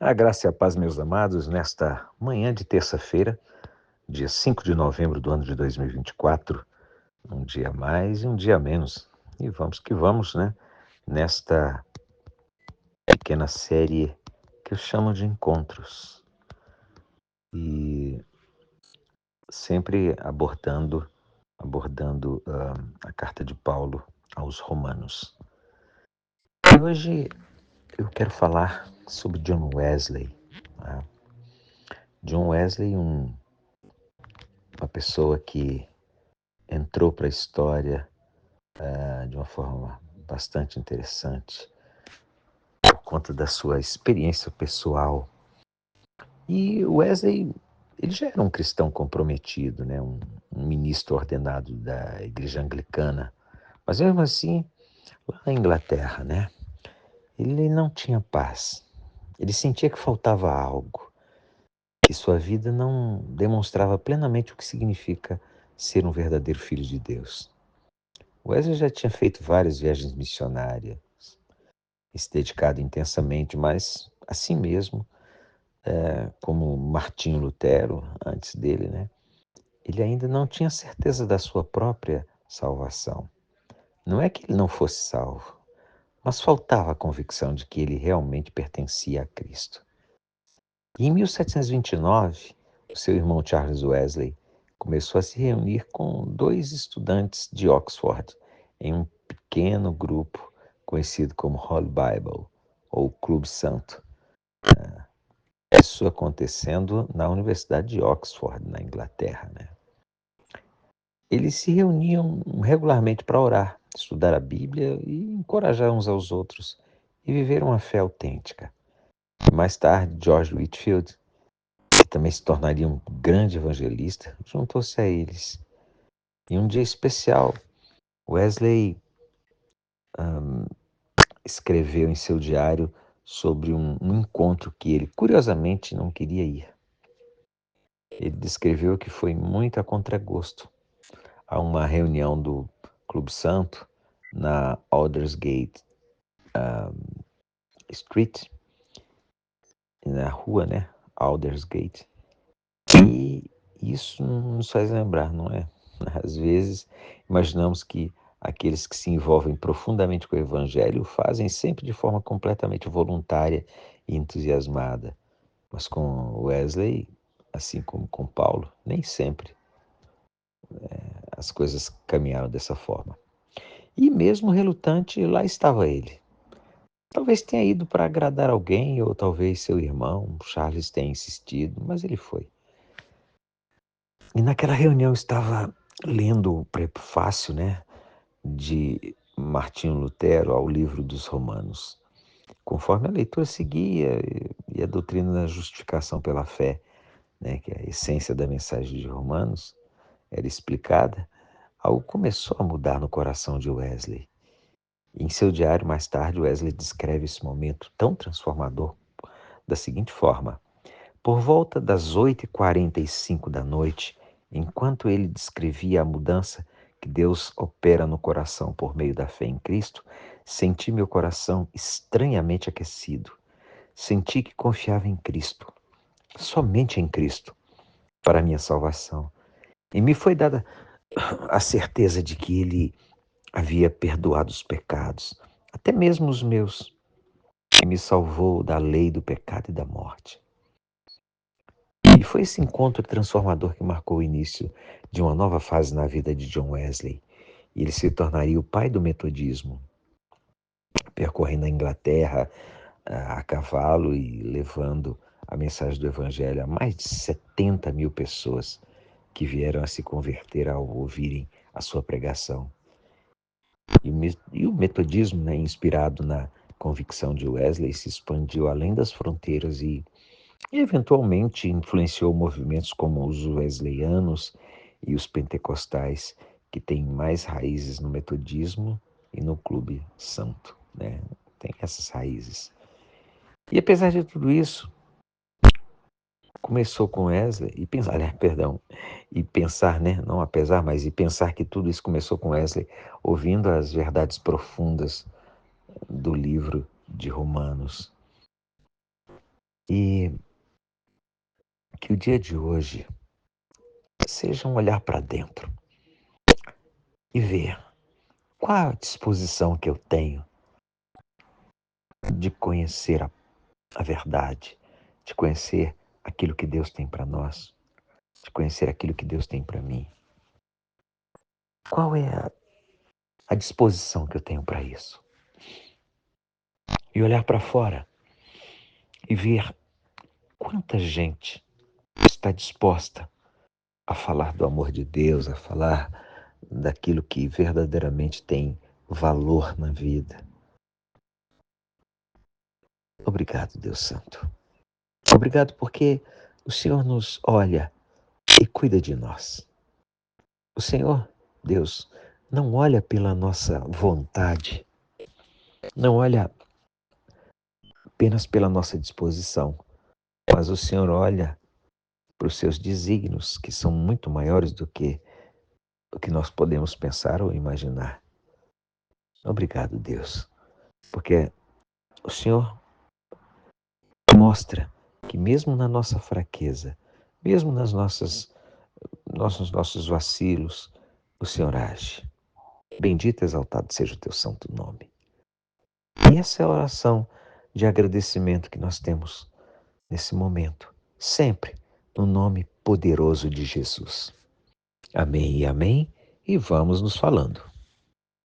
A graça e a paz, meus amados, nesta manhã de terça-feira, dia 5 de novembro do ano de 2024, um dia a mais e um dia a menos. E vamos que vamos, né? Nesta pequena série que eu chamo de encontros. E sempre abordando a carta de Paulo aos Romanos. E hoje eu quero falar sobre John Wesley. Tá? John Wesley, uma pessoa que entrou para a história de uma forma bastante interessante, por conta da sua experiência pessoal. E Wesley, ele já era um cristão comprometido, né? Um ministro ordenado da igreja anglicana, mas mesmo assim, lá na Inglaterra, né? Ele não tinha paz, ele sentia que faltava algo, que sua vida não demonstrava plenamente o que significa ser um verdadeiro filho de Deus. Wesley já tinha feito várias viagens missionárias, e se dedicado intensamente, mas assim mesmo, como Martinho Lutero, antes dele, né? Ele ainda não tinha certeza da sua própria salvação. Não é que ele não fosse salvo, mas faltava a convicção de que ele realmente pertencia a Cristo. E em 1729, o seu irmão Charles Wesley começou a se reunir com dois estudantes de Oxford em um pequeno grupo conhecido como Holy Bible, ou Clube Santo. Isso acontecendo na Universidade de Oxford, na Inglaterra, né? Eles se reuniam regularmente para orar, estudar a Bíblia e encorajar uns aos outros e viver uma fé autêntica. Mais tarde, George Whitefield, que também se tornaria um grande evangelista, juntou-se a eles. Em um dia especial, Wesley escreveu em seu diário sobre um encontro que ele, curiosamente, não queria ir. Ele descreveu que foi muito a contragosto a uma reunião do Clube Santo na Aldersgate Street, na rua, né? Aldersgate. E isso nos faz lembrar, não é? Às vezes, imaginamos que aqueles que se envolvem profundamente com o Evangelho o fazem sempre de forma completamente voluntária e entusiasmada. Mas com Wesley, assim como com Paulo, nem sempre as coisas caminharam dessa forma. E mesmo relutante, lá estava ele. Talvez tenha ido para agradar alguém, ou talvez seu irmão, Charles, tenha insistido, mas ele foi. E naquela reunião eu estava lendo o prefácio, né, de Martinho Lutero ao livro dos Romanos. Conforme a leitura seguia e a doutrina da justificação pela fé, né, que é a essência da mensagem de Romanos, era explicada, algo começou a mudar no coração de Wesley. Em seu diário, mais tarde, Wesley descreve esse momento tão transformador da seguinte forma: por volta das 8h45 da noite, enquanto ele descrevia a mudança que Deus opera no coração por meio da fé em Cristo, senti meu coração estranhamente aquecido. Senti que confiava em Cristo, somente em Cristo, para a minha salvação. E me foi dada a certeza de que Ele havia perdoado os pecados, até mesmo os meus, e me salvou da lei do pecado e da morte. E foi esse encontro transformador que marcou o início de uma nova fase na vida de John Wesley. E ele se tornaria o pai do metodismo, percorrendo a Inglaterra a cavalo e levando a mensagem do Evangelho a mais de 70 mil pessoas que vieram a se converter ao ouvirem a sua pregação. E o metodismo, né, inspirado na convicção de Wesley, se expandiu além das fronteiras e eventualmente influenciou movimentos como os wesleyanos e os pentecostais, que têm mais raízes no metodismo e no Clube Santo, né? Tem essas raízes. E apesar de tudo isso, começou com Wesley e pensar, perdão, e pensar, né, não apesar, mas e pensar que tudo isso começou com Wesley ouvindo as verdades profundas do livro de Romanos. E que o dia de hoje seja um olhar para dentro e ver qual a disposição que eu tenho de conhecer a verdade, de conhecer aquilo que Deus tem para nós, de conhecer aquilo que Deus tem para mim. Qual é a disposição que eu tenho para isso? E olhar para fora e ver quanta gente está disposta a falar do amor de Deus, a falar daquilo que verdadeiramente tem valor na vida. Obrigado, Deus Santo. Obrigado porque o Senhor nos olha e cuida de nós. O Senhor, Deus, não olha pela nossa vontade, não olha apenas pela nossa disposição, mas o Senhor olha para os seus desígnios, que são muito maiores do que o que nós podemos pensar ou imaginar. Obrigado, Deus, porque o Senhor mostra que mesmo na nossa fraqueza, mesmo nossos vacilos, o Senhor age. Bendito e exaltado seja o teu santo nome. E essa é a oração de agradecimento que nós temos nesse momento, sempre no nome poderoso de Jesus. Amém e amém, e vamos nos falando.